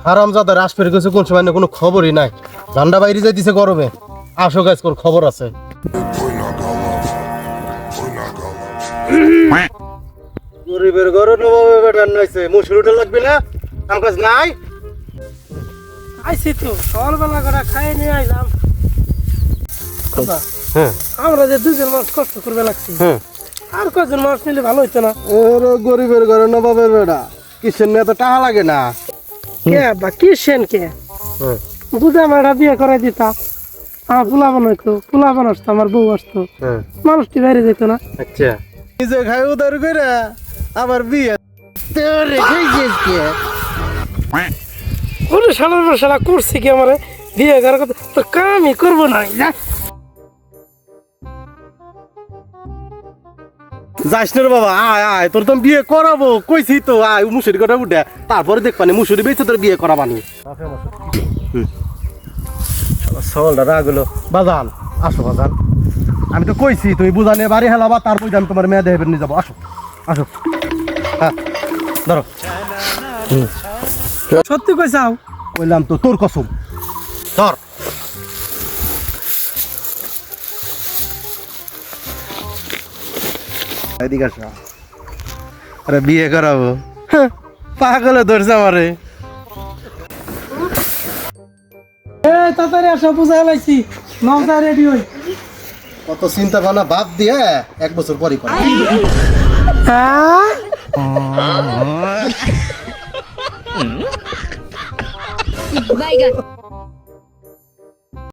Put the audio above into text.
হারামজাদা রাসপের কাছে কোন সময় না কোনো খবরই নাই। ঠান্ডা বাইরে যাইতেছে গরমে। আসো গাছ কোন খবর আছে? গরিবের ঘরে নবাবে বেটার নাইছে, মুসুরিটা লাগবে না? আমার কাছে নাই। আইসি তো সকালবেলা করে খাই নিয়ে আইলাম। হ্যাঁ আমরা যে দুজন মানুষ কষ্ট করবে লাগছি, হ্যাঁ। আর কজন মানুষ নিলে ভালো হইতো না? ওরে গরিবের ঘরে নবাবের বেটা, কিসের নিয়ে তো টাকা লাগে না। কে বা কি সেন কে হ্যাঁ বুঝা মেয়েটা বিয়ে করে দিতাম, আমার পোলাপান হইতো, পোলাপান আসতো, আমার বউ আসতো, হ্যাঁ। মানুষটি বাইরে যেত না। আচ্ছা নিজে খাই উদার করে আবার বিয়ে তোরে খাইছিস কে? ওরে শালার পর শালা করছি কি আমারে বিয়ে করার কথা, তোর কামই করবো না। যা। যাস না রে বাবা, আয় আয়, তোর তো আমি বিয়ে করাবো কইছি তো, আয় মুসুরি কটা উঠে তারপরে দেখবানি মুসুরি বেঁচে তোর বিয়ে করাবানি। সলটা রাগলো বাজান, আসো বাজান, আমি তো কইছি তুমি বুঝানে বাড়ি হেলাবা, তারপর আমি তোমার মেয়ে দেহে নিয়ে যাবো। আসো আসো, হ্যাঁ ধরো। সত্যি কইসাও? বললাম তো তোর কসম, ধর। এদিকে আসো। আরে বিয়ে করাবো? হ্যাঁ, পাগলে ধরছে আমারে। তাড়াতাড়ি আসো, বুঝা লাইছি, নৌকা রেডি হই। কত চিন্তা ভাবনা বাদ দিয়ে 1 বছর পরই করা। হ্যাঁ Bye, guys.